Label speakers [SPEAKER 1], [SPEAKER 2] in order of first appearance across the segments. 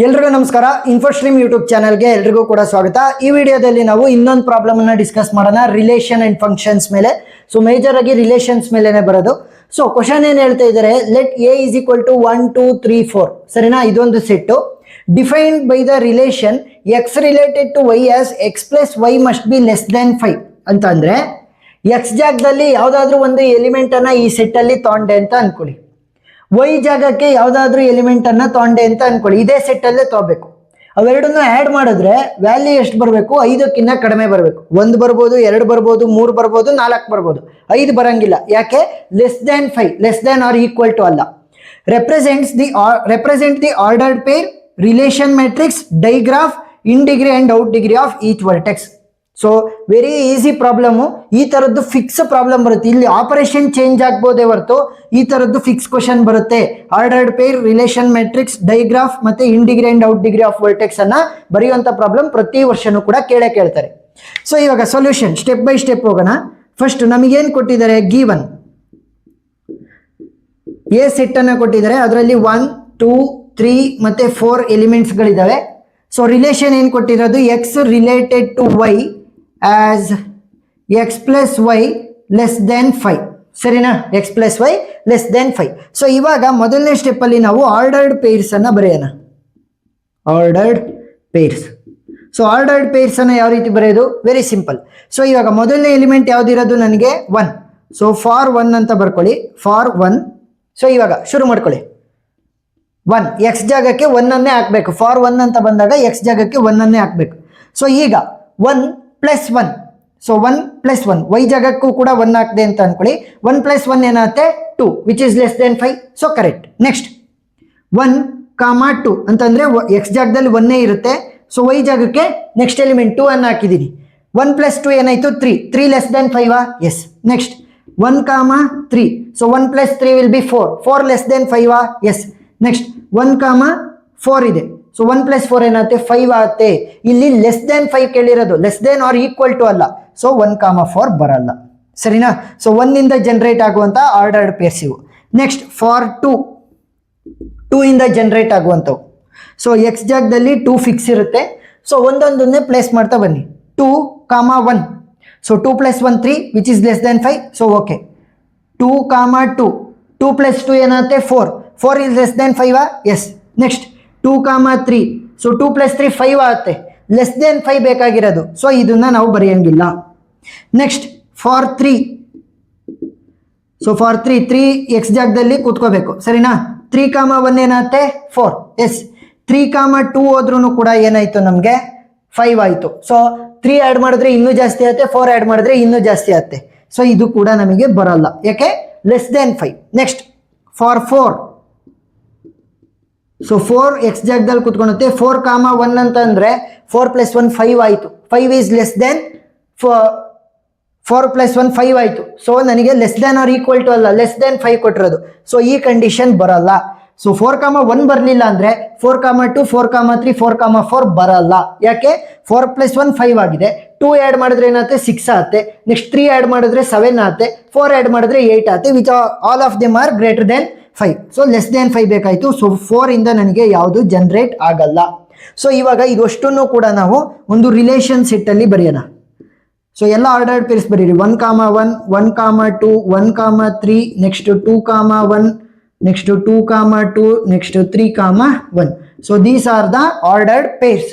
[SPEAKER 1] ಎಲ್ರಿಗೂ ನಮಸ್ಕಾರ. ಇನ್ಫೋಸ್ಟ್ರೀಮ್ ಯೂಟ್ಯೂಬ್ ಚಾನಲ್ಗೆ ಎಲ್ರಿಗೂ ಕೂಡ ಸ್ವಾಗತ. ಈ ವಿಡಿಯೋದಲ್ಲಿ ನಾವು ಇನ್ನೊಂದು ಪ್ರಾಬ್ಲಮ್ ಅನ್ನ ಡಿಸ್ಕಸ್ ಮಾಡೋಣ, ರಿಲೇಷನ್ ಅಂಡ್ ಫಂಕ್ಷನ್ಸ್ ಮೇಲೆ. ಸೊ ಮೇಜರ್ ಆಗಿ ರಿಲೇಷನ್ಸ್ ಮೇಲೆನೆ ಬರೋದು. ಸೊ ಕ್ವಶನ್ ಏನ್ ಹೇಳ್ತಾ ಇದ್ದಾರೆ, let a is equal to 1 2 3 4 ಸರಿನಾ. ಇದೊಂದು set defined by the relation x related to y as x plus y must be less than 5 ಅಂತ ಅಂದ್ರೆ ಎಕ್ಸ್ ಜಾಗದಲ್ಲಿ ಯಾವ್ದಾದ್ರು ಒಂದು ಎಲಿಮೆಂಟ್ ಅನ್ನ ಈ ಸೆಟ್ ಅಲ್ಲಿ ತಗೊಂಡೆ ಅಂತ ಅನ್ಕೊಳ್ಳಿ, ವೈ ಜಾಗಕ್ಕೆ ಯಾವ್ದಾದ್ರು ಎಲಿಮೆಂಟ್ ಅನ್ನ ತಗೊಂಡೆ ಅಂತ ಅನ್ಕೊಳ್ಳಿ, ಇದೇ ಸೆಟ್ ಅಲ್ಲೇ ತಗೋಬೇಕು. ಅವೆರಡನ್ನು ಆಡ್ ಮಾಡಿದ್ರೆ ವ್ಯಾಲ್ಯೂ ಎಷ್ಟು ಬರಬೇಕು, 5ಕ್ಕಿಂತ ಕಡಿಮೆ ಬರಬೇಕು. 1 ಬರ್ಬೋದು, 2 ಬರ್ಬೋದು, 3 ಬರ್ಬೋದು, 4 ಬರ್ಬೋದು, 5 ಬರಂಗಿಲ್ಲ. ಯಾಕೆ? Less than 5, less than or equal to ಅಲ್ಲ. Represent the ordered pair, relation matrix, digraph, in degree and out degree of each vertex. So very easy problem. ಈ ತರದ್ದು ಫಿಕ್ಸ್ ಪ್ರಾಬ್ಲಮ್ ಬರುತ್ತೆ. ಇಲ್ಲಿ ಆಪರೇಷನ್ ಚೇಂಜ್ ಆಗ್ಬೋದೇ ಹೊರತು ಈ ತರದ್ದು ಫಿಕ್ಸ್ ಕ್ವಶನ್ ಬರುತ್ತೆ. Ordered pair, relation matrix, ಡೈಗ್ರಾಫ್ ಮತ್ತೆ ಇನ್ degree and out degree of vertex ಅನ್ನ ಬರೆಯುವಂತ ಪ್ರಾಬ್ಲಮ್ ಪ್ರತಿ ವರ್ಷನೂ ಕೂಡ ಕೇಳ್ತಾರೆ. ಸೊ ಇವಾಗ ಸೊಲ್ಯೂಷನ್ ಸ್ಟೆಪ್ ಬೈ ಸ್ಟೆಪ್ ಹೋಗೋಣ. ಫಸ್ಟ್ ನಮಗೇನು ಕೊಟ್ಟಿದ್ದಾರೆ, ಗಿವನ್ ಎ ಸೆಟ್ ಅನ್ನ ಕೊಟ್ಟಿದ್ದಾರೆ. ಅದರಲ್ಲಿ 1 2 3 ಮತ್ತೆ 4 ಎಲಿಮೆಂಟ್ಸ್ ಗಳಿದಾವೆ. ಸೊ ರಿಲೇಷನ್ ಏನ್ ಕೊಟ್ಟಿರೋದು, x related to y as x plus y less than 5 ಸರಿನಾ. x plus y less than 5. So ಇವಾಗ ಮೊದಲನೇ ಸ್ಟೆಪ್ ಅಲ್ಲಿ ನಾವು ಆರ್ಡರ್ಡ್ ಪೇರ್ಸ್ ಅನ್ನ ಬರೆಯೋಣ. Ordered pairs. So ordered pairs ಅನ್ನ ಯಾವ ರೀತಿ ಬರೆಯೋದು, ವೆರಿ ಸಿಂಪಲ್. ಸೊ ಇವಾಗ ಮೊದಲನೇ ಎಲಿಮೆಂಟ್ ಯಾವ್ದಿರೋದು ನನಗೆ 1. ಸೊ ಫಾರ್ 1 ಅಂತ ಬರ್ಕೊಳ್ಳಿ, ಫಾರ್ 1. ಸೊ ಇವಾಗ ಶುರು ಮಾಡ್ಕೊಳ್ಳಿ. 1 ಎಕ್ಸ್ ಜಾಗಕ್ಕೆ 1 ಅನ್ನೇ ಹಾಕ್ಬೇಕು. ಫಾರ್ 1 ಅಂತ ಬಂದಾಗ ಎಕ್ಸ್ ಜಾಗಕ್ಕೆ 1 ಅನ್ನೇ ಹಾಕ್ಬೇಕು. ಸೊ ಈಗ 1 ಪ್ಲಸ್ 1. ಸೊ 1 ಪ್ಲಸ್ 1 ವೈ ಜಾಗಕ್ಕೂ ಕೂಡ 1 ಹಾಕ್ದೆ ಅಂತ ಅನ್ಕೊಳ್ಳಿ. 1 ಪ್ಲಸ್ 1 ಏನಾಗುತ್ತೆ 2 which is less than 5. So correct. Next 1 comma 2 ಅಂತಂದ್ರೆ ಎಕ್ಸ್ ಜಾಗದಲ್ಲಿ 1 ಇರುತ್ತೆ. ಸೊ ವೈ ಜಾಗಕ್ಕೆ ನೆಕ್ಸ್ಟ್ ಎಲಿಮೆಂಟ್ 2 ಅನ್ನು ಹಾಕಿದ್ದೀನಿ. 1 ಪ್ಲಸ್ 2 ಏನಾಯ್ತು 3. 3 less than 5 yes. Next 1 comma 3. So 1 plus 3 will be 4. 4 less than 5 yes. Next 1 comma 4 ಇದೆ. ಸೊ 1 ಪ್ಲಸ್ 4 ಏನಾಗುತ್ತೆ 5 ಆಗುತ್ತೆ. ಇಲ್ಲಿ ಲೆಸ್ ದೆನ್ 5 ಕೇಳಿರೋದು, less than or equal to ಅಲ್ಲ. ಸೊ 1 ಕಾಮಾ 4 ಬರಲ್ಲ ಸರಿನಾ. ಸೊ 1 ಇಂದ ಜನರೇಟ್ ಆಗುವಂತ ಆರ್ಡರ್ಡ್ ಪೇರ್ಸ್ ಇವು. ನೆಕ್ಸ್ಟ್ ಫಾರ್ 2 ಇಂದ ಜನರೇಟ್ ಆಗುವಂಥವು. ಸೊ ಎಕ್ಸ್ ಜಾಗದಲ್ಲಿ 2 ಫಿಕ್ಸ್ ಇರುತ್ತೆ. ಸೊ ಒಂದೊಂದನ್ನೇ ಪ್ಲೇಸ್ ಮಾಡ್ತಾ ಬನ್ನಿ. 2 comma 1. So 2 plus 1 3 which is less than 5. So okay 2 comma 2. 2 plus 2 ಏನಾಗುತ್ತೆ 4. 4 is less than 5 yes. Next 2 comma 3. So 2 plus 3 5 ಆಗುತ್ತೆ. ಲೆಸ್ ದೆನ್ 5 ಬೇಕಾಗಿರೋದು. So ಇದನ್ನ ನಾವು ಬರೆಯಂಗಿಲ್ಲ. Next for 3. So for 3 X ಜಾಗದಲ್ಲಿ ಕೂತ್ಕೋಬೇಕು ಸರಿನಾ. 3 ಕಾಮಾ 1 ಏನಾಗುತ್ತೆ 4 ಎಸ್. 3 ಕಾಮಾ 2 ಹೋದ್ರೂ ಕೂಡ ಏನಾಯ್ತು ನಮಗೆ 5 ಆಯ್ತು. ಸೊ 3 ಆ್ಯಡ್ ಮಾಡಿದ್ರೆ ಇನ್ನೂ ಜಾಸ್ತಿ ಆಗುತ್ತೆ, 4 ಆ್ಯಡ್ ಮಾಡಿದ್ರೆ ಇನ್ನೂ ಜಾಸ್ತಿ ಆಗುತ್ತೆ. ಸೊ ಇದು ಕೂಡ ನಮಗೆ ಬರಲ್ಲ, ಯಾಕೆ less than 5. Next for 4. So 4 X ಜಾಗದಲ್ಲಿ ಕುತ್ಕೊಳುತ್ತೆ. 4 ಕಾಮಾ 1 ಅಂತ ಅಂದ್ರೆ 4 ಪ್ಲಸ್ 1 5 ಆಯಿತು. 5 ಈಸ್ ಲೆಸ್ ದೆನ್ 4 ಪ್ಲಸ್ 1 5 ಆಯಿತು. ಸೊ ನನಗೆ less than or equal to ಅಲ್ಲ, ಲೆಸ್ ದೆನ್ 5 ಕೊಟ್ಟಿರೋದು. ಸೊ ಈ ಕಂಡೀಷನ್ ಬರಲ್ಲ. ಸೊ 4 ಕಾಮಾ 1 ಬರಲಿಲ್ಲ ಅಂದ್ರೆ 4 ಕಾಮಾ 2, 4 ಕಾಮಾ 3, 4 ಕಾಮಾ 4 ಬರಲ್ಲ. ಯಾಕೆ? 4 ಪ್ಲಸ್ 1 5 ಆಗಿದೆ. 2 ಆ್ಯಡ್ ಮಾಡಿದ್ರೆ ಏನಾಗುತ್ತೆ 6 ಆಗುತ್ತೆ. ನೆಕ್ಸ್ಟ್ 3 ಆ್ಯಡ್ ಮಾಡಿದ್ರೆ 7 ಆಗುತ್ತೆ. 4 ಆ್ಯಡ್ ಮಾಡಿದ್ರೆ 8 ಆಗುತ್ತೆ. Which all of them are greater than 5. So less than 5 ಬೇಕಾಯಿತು. ಸೊ 4 ಇಂದ ನನಗೆ ಯಾವುದು ಜನರೇಟ್ ಆಗಲ್ಲ. ಸೊ ಇವಾಗ ಇದಷ್ಟನ್ನು ಕೂಡ ನಾವು ಒಂದು ರಿಲೇಷನ್ ಸೆಟ್ ಅಲ್ಲಿ ಬರೆಯೋಣ. ಸೊ ಎಲ್ಲ ಆರ್ಡರ್ಡ್ ಪೇರ್ಸ್ ಬರೀರಿ. 1 comma 1, 1 comma 2, 1 comma 3, next 2 comma 1, next 2 comma 2, next 3 comma 1. So these are the ordered pairs.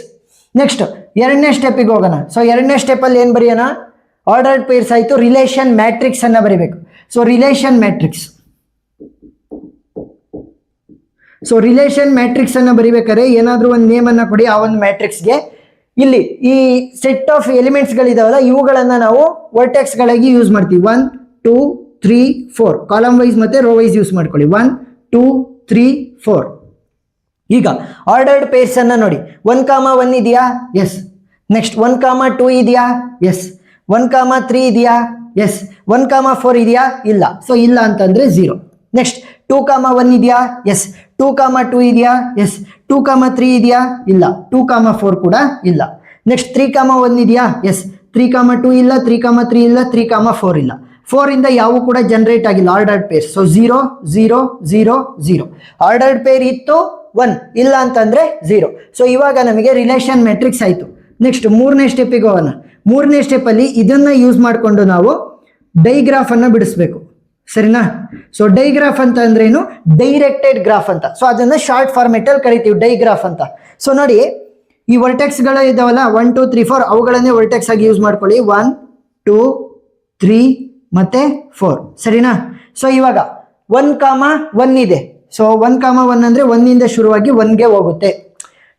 [SPEAKER 1] Next ಎರಡನೇ ಸ್ಟೆಪ್ಪಿಗೆ ಹೋಗೋಣ. ಸೊ ಎರಡನೇ ಸ್ಟೆಪ್ ಅಲ್ಲಿ ಏನು ಬರೆಯೋಣ, ಆರ್ಡರ್ಡ್ ಪೇರ್ಸ್ ಆಯಿತು. ರಿಲೇಷನ್ ಮ್ಯಾಟ್ರಿಕ್ಸ್ ಅನ್ನ ಬರೀಬೇಕು. So relation matrix. So relation matrix ಅನ್ನ ಬರಿಬೇಕಾದ್ರೆ ಏನಾದ್ರೂ ಒಂದು ನೇಮ್ ಅನ್ನ ಕೊಡಿ ಆ ಒಂದು ಮ್ಯಾಟ್ರಿಕ್ಸ್ಗೆ. ಇಲ್ಲಿ ಈ ಸೆಟ್ ಆಫ್ ಎಲಿಮೆಂಟ್ಸ್ ಗಳಿದಾವಲ್ಲ ಇವುಗಳನ್ನ ನಾವು ವರ್ಟೆಕ್ಸ್ ಗಳಾಗಿ ಯೂಸ್ ಮಾಡ್ತೀವಿ. 1 2 3 4 ಕಾಲಮ್ ವೈಸ್ ಮತ್ತೆ ರೋ ವೈಸ್ ಯೂಸ್ ಮಾಡ್ಕೊಳ್ಳಿ. 1 2 3 4. ಈಗ ಆರ್ಡರ್ಡ್ ಪೇರ್ಸ್ ಅನ್ನ ನೋಡಿ. 1 ಕಾಮಾ 1 ಇದೆಯಾ ಎಸ್. ನೆಕ್ಸ್ಟ್ 1 ಕಾಮಾ 2 ಇದೆಯಾ ಎಸ್. 1 ಕಾಮಾ 3 ಇದೆಯಾ ಎಸ್. 1 ಕಾಮಾ 4 ಇದೆಯಾ ಇಲ್ಲ. ಸೊ ಇಲ್ಲ ಅಂತಂದ್ರೆ 0. ನೆಕ್ಸ್ಟ್ 2 ಕಾಮಾ 1 ಇದೆಯಾ ಎಸ್. 2 ಕಾಮಾ 2 ಇದೆಯಾ ಎಸ್. 2 ಕಾಮಾ 3 ಇದೆಯಾ ಇಲ್ಲ. 2 ಕಾಮಾ 4 ಕೂಡ ಇಲ್ಲ. ನೆಕ್ಸ್ಟ್ 3 ಕಾಮಾ 1 ಇದೆಯಾ ಎಸ್. 3 ಕಾಮಾ 2 ಇಲ್ಲ. 3 ಕಾಮಾ 3 ಇಲ್ಲ. 3 ಕಾಮಾ 4 ಇಲ್ಲ. 4 ಇಂದ ಯಾವ ಕೂಡ ಜನರೇಟ್ ಆಗಿಲ್ಲ ordered pair. So 0 0 0 0 ordered pair ಇತ್ತು. 1, ಇಲ್ಲ ಅಂತಂದ್ರೆ 0. ಸೊ ಇವಾಗ ನಮಗೆ ರಿಲೇಷನ್ ಮ್ಯಾಟ್ರಿಕ್ಸ್ ಆಯಿತು. ನೆಕ್ಸ್ಟ್ 3ನೇ ಸ್ಟೆಪ್ಪಿಗೆ ಹೋಗೋಣ. 3ನೇ ಸ್ಟೆಪ್ಪಲ್ಲಿ ಇದನ್ನ ಯೂಸ್ ಮಾಡಿಕೊಂಡು ನಾವು ಡೈಗ್ರಾಫ್ ಅನ್ನು ಬಿಡಿಸ್ಬೇಕು, ಸರಿನಾ? ಸೊ ಡೈಗ್ರಾಫ್ ಅಂತ ಅಂದ್ರೆ ಏನು? ಡೈರೆಕ್ಟೆಡ್ ಗ್ರಾಫ್ ಅಂತ. ಸೊ ಅದನ್ನ ಶಾರ್ಟ್ ಫಾರ್ಮೆಟ್ ಅಲ್ಲಿ ಕರಿತೀವಿ ಡೈಗ್ರಾಫ್ ಅಂತ. ಸೊ ನೋಡಿ, ಈ ವರ್ಟೆಕ್ಸ್ಗಳು ಇದಾವಲ್ಲ 1 2 3 4, ಅವುಗಳನ್ನೇ ವರ್ಟೆಕ್ಸ್ ಆಗಿ ಯೂಸ್ ಮಾಡ್ಕೊಳ್ಳಿ. 1 2 3 ಮತ್ತೆ 4, ಸರಿನಾ? ಸೊ ಇವಾಗ 1, 1 ಇದೆ. ಸೊ 1, 1 ಅಂದ್ರೆ 1 ಇಂದ ಶುರುವಾಗಿ 1ಗೆ ಹೋಗುತ್ತೆ.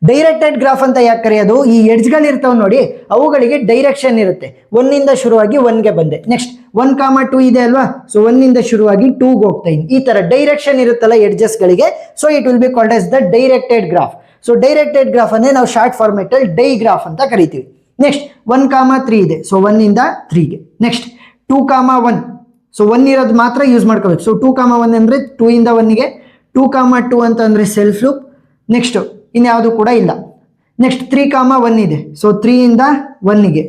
[SPEAKER 1] ಡೈರೆಕ್ಟೆಡ್ ಗ್ರಾಫ್ ಅಂತ ಯಾಕೆ ಕರೆಯೋದು? ಈ ಎಡ್ಜ್ಗಳು ಇರ್ತಾವೆ ನೋಡಿ, ಅವುಗಳಿಗೆ ಡೈರೆಕ್ಷನ್ ಇರುತ್ತೆ. 1 ಇಂದ ಶುರುವಾಗಿ 1ಗೆ ಬಂದೆ. ನೆಕ್ಸ್ಟ್ 1, 2 ಇದೆ ಅಲ್ವಾ? ಸೊ 1 ಇಂದ ಶುರುವಾಗಿ 2ಗೆ ಹೋಗ್ತಾ ಇದ್ದೀನಿ. ಈ ತರ ಡೈರೆಕ್ಷನ್ ಇರುತ್ತಲ್ಲ ಎಡ್ಜಸ್ಗಳಿಗೆ, so it will be called as the directed graph. So directed graph ಅನ್ನೇ ನಾವು ಶಾರ್ಟ್ ಫಾರ್ಮೆಟ್ ಅಲ್ಲಿ ಡೈಗ್ರಾಫ್ ಅಂತ ಕರಿತೀವಿ. ನೆಕ್ಸ್ಟ್ 1, 3 ಇದೆ. ಸೊ 1 ಇಂದ 3ಗೆ. ನೆಕ್ಸ್ಟ್ 2, 1. ಸೊ 1 ಇರೋದು ಮಾತ್ರ ಯೂಸ್ ಮಾಡ್ಕೋಬೇಕು. ಸೊ 2, 1 ಅಂದ್ರೆ 2 ಇಂದ 1ಗೆ. 2, 2 ಅಂತ ಅಂದ್ರೆ ಸೆಲ್ಫ್ ಲೂಪ್. ನೆಕ್ಸ್ಟ್ ಇನ್ಯಾವುದು ಕೂಡ ಇಲ್ಲ. ನೆಕ್ಸ್ಟ್ 3, 1 ಇದೆ. ಸೊ 3 ಇಂದ 1ಗೆ.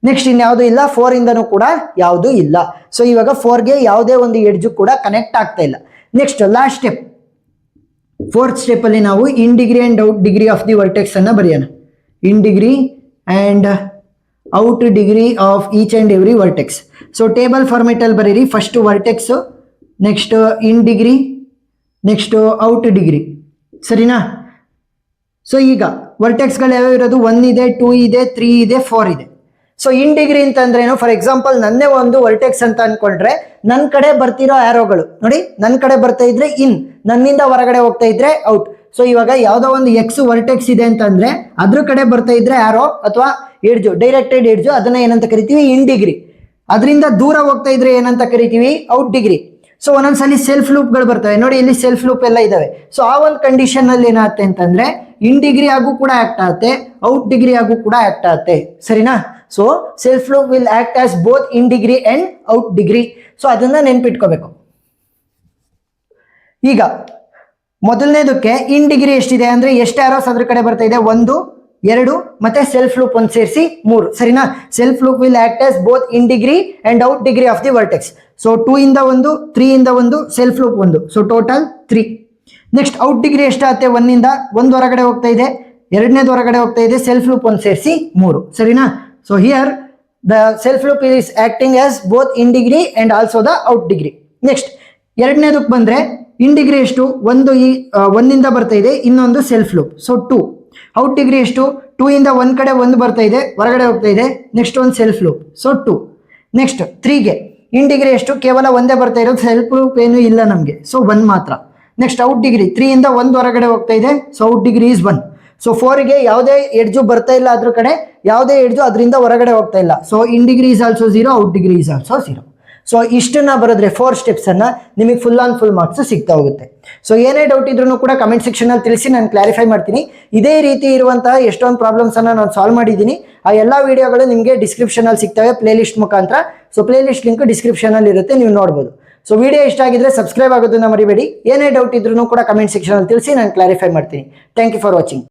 [SPEAKER 1] ನೆಕ್ಸ್ಟ್ ಇನ್ಯಾವುದು ಇಲ್ಲ. 4 ಇಂದನೂ ಕೂಡ ಯಾವುದು ಇಲ್ಲ. ಸೊ ಇವಾಗ 4ಗೆ ಯಾವುದೇ ಒಂದು ಎಡ್ಜು ಕೂಡ ಕನೆಕ್ಟ್ ಆಗ್ತಾ ಇಲ್ಲ. Next last step, 4th step ಅಲ್ಲಿ ನಾವು ಇನ್ degree and out degree of the vertex ಅನ್ನ ಬರೆಯೋಣ. ಇನ್ degree and out degree of each and every vertex. So table format ಅಲ್ಲಿ ಬರೀರಿ. First vertex, next in degree, next out degree, ಸರಿನಾ? So ಈಗ ವರ್ಟೆಕ್ಸ್ಗಳು ಯಾವ್ಯಾವ ಇರೋದು? 1 ಇದೆ, 2 ಇದೆ, 3 ಇದೆ, 4 ಇದೆ. ಸೊ ಇನ್ ಡಿಗ್ರಿ ಅಂತಂದ್ರೆ ಏನು? ಫಾರ್ ಎಕ್ಸಾಂಪಲ್ ನನ್ನೇ ಒಂದು ವರ್ಟೆಕ್ಸ್ ಅಂತ ಅನ್ಕೊಂಡ್ರೆ ನನ್ನ ಕಡೆ ಬರ್ತಿರೋ ಆರೋಗಳು ನೋಡಿ, ನನ್ನ ಕಡೆ ಬರ್ತಾ ಇದ್ರೆ ಇನ್, ನನ್ನಿಂದ ಹೊರಗಡೆ ಹೋಗ್ತಾ ಇದ್ರೆ ಔಟ್. ಸೊ ಇವಾಗ ಯಾವ್ದೋ ಒಂದು ಎಕ್ಸ್ ವರ್ಟೆಕ್ಸ್ ಇದೆ ಅಂತಂದ್ರೆ ಅದ್ರ ಕಡೆ ಬರ್ತಾ ಇದ್ರೆ ಆರೋ ಅಥವಾ ಎಡ್ಜು, ಡೈರೆಕ್ಟೆಡ್ ಎಡ್ಜು, ಅದನ್ನ ಏನಂತ ಕರಿತೀವಿ? In degree. ಅದರಿಂದ ದೂರ ಹೋಗ್ತಾ ಇದ್ರೆ ಏನಂತ ಕರಿತೀವಿ? Out degree. ಸೊ ಒಂದೊಂದ್ಸಲಿ ಸೆಲ್ಫ್ ಲೂಪ್ಗಳು ಬರ್ತವೆ ನೋಡಿ, ಇಲ್ಲಿ ಸೆಲ್ಫ್ ಲೂಪ್ ಎಲ್ಲ ಇದಾವೆ. ಸೊ ಆ ಒಂದು ಕಂಡೀಷನ್ ಅಲ್ಲಿ ಏನಾಗುತ್ತೆ ಅಂತಂದ್ರೆ ಇನ್ ಡಿಗ್ರಿ ಆಗು ಕೂಡ ಆಕ್ಟ್ ಆಗುತ್ತೆ, ಔಟ್ ಡಿಗ್ರಿ ಆಗು ಕೂಡ ಆಕ್ಟ್ ಆಗುತ್ತೆ, ಸರಿನಾ? So self loop will act as both in degree and out degree. So ಅದನ್ನ ನೆನ್ಪಿಟ್ಕೋಬೇಕು. ಈಗ ಮೊದಲನೇದಕ್ಕೆ ಇನ್ ಡಿಗ್ರಿ ಎಷ್ಟಿದೆ ಅಂದ್ರೆ ಎಷ್ಟು ಆರೋಸ್ ಅದ್ರ ಕಡೆ ಬರ್ತಾ ಇದೆ? 1 2 ಮತ್ತೆ ಸೆಲ್ಫ್ ಲೂಪ್ ಒಂದು ಸೇರಿಸಿ 3, ಸರಿನಾ? Self loop will act as both in degree and out degree of the vertex. So 2 ಇಂದ 1, 3 ಇಂದ 1, self loop 1, so total 3. Next out degree ಎಷ್ಟಾಗುತ್ತೆ? 1 ಇಂದ 1 ಹೊರಗಡೆ ಹೋಗ್ತಾ ಇದೆ, 2ನೇದು ಹೊರಗಡೆ ಹೋಗ್ತಾ ಇದೆ, ಸೆಲ್ಫ್ ಲೂಪ್ ಒಂದು ಸೇರಿಸಿ 3, ಸರಿನಾ? So here the self loop is acting as both in degree and also the out degree. Next 2ನೇದಕ್ಕೆ ಬಂದ್ರೆ ಇನ್ ಡಿಗ್ರಿ ಎಷ್ಟು? 1 ಇಂದ ಬರ್ತಾ ಇದೆ, ಇನ್ನೊಂದು self loop, so 2. Out degree ಎಷ್ಟು? 2 ಇಂದ 1 ಕಡೆ 1 ಬರ್ತಾ ಇದೆ, ಹೊರಗಡೆ ಹೋಗ್ತಾ ಇದೆ, ನೆಕ್ಸ್ಟ್ ಒಂದು ಸೆಲ್ಫ್ ಲೂಪ್, ಸೊ 2. ನೆಕ್ಸ್ಟ್ 3ಗೆ ಇನ್ ಡಿಗ್ರಿ ಎಷ್ಟು? ಕೇವಲ ಒಂದೇ ಬರ್ತಾ ಇರೋದು, ಸೆಲ್ಫ್ ಲೂಪ್ ಏನು ಇಲ್ಲ ನಮಗೆ, ಸೊ 1 ಮಾತ್ರ. ನೆಕ್ಸ್ಟ್ ಔಟ್ ಡಿಗ್ರಿ 3 ಇಂದ 1 ಹೊರಗಡೆ ಹೋಗ್ತಾ ಇದೆ, so out degree is 1. So 4ಗೆ ಯಾವುದೇ ಎಡ್ಜು ಬರ್ತಾ ಇಲ್ಲ, ಅದ್ರ ಕಡೆ ಯಾವುದೇ ಎಡ್ಜು ಅದರಿಂದ ಹೊರಗಡೆ ಹೋಗ್ತಾ ಇಲ್ಲ, so in degree is also 0, out degree is also 0. So ಇಷ್ಟನ್ನ ಬರೆದ್ರೆ 4 ಸ್ಟೆಪ್ಸ್ ಅನ್ನ ನಿಮಗೆ ಫುಲ್ ಆನ್ ಫುಲ್ ಮಾರ್ಕ್ಸ್ ಸಿಗ್ತಾ ಹೋಗುತ್ತೆ. ಸೊ ಏನೇ ಡೌಟ್ ಇದ್ರೂ ಕೂಡ ಕಮೆಂಟ್ ಸೆಕ್ಷನ್ ಅಲ್ಲಿ ತಿಳಿಸಿ, ನಾನು ಕ್ಲಾರಿಫೈ ಮಾಡ್ತೀನಿ. ಇದೇ ರೀತಿ ಇರುವಂತಹ ಎಷ್ಟೊಂದು ಪ್ರಾಬ್ಲಮ್ಸ್ ಅನ್ನ ನಾನು ಸಾಲ್ವ್ ಮಾಡಿದ್ದೀನಿ. ಆ ಎಲ್ಲಾ ವಿಡಿಯೋಗಳು ನಿಮಗೆ ಡಿಸ್ಕ್ರಿಪ್ಷನ್ ಅಲ್ಲಿ ಸಿಗ್ತವೆ ಪ್ಲೇ ಲಿಸ್ಟ್ ಮುಖಾಂತರ. So play list link description ಅಲ್ಲಿ ಇರುತ್ತೆ, ನೀವು ನೋಡಬಹುದು. ಸೊ ವಿಡಿಯೋ ಇಷ್ಟ ಆಗಿದ್ರೆ ಸಬ್ಸ್ಕ್ರೈಬ್ ಆಗೋದನ್ನ ಮರಿಬೇಡಿ. ಏನೇ ಡೌಟ್ ಇದ್ರೂ ಕೂಡ ಕಮೆಂಟ್ ಸೆಕ್ಷನ್ ಅಲ್ಲಿ ತಿಳಿಸಿ, ನಾನು ಕ್ಲಾರಿಫೈ ಮಾಡ್ತೀನಿ. Thank you for watching.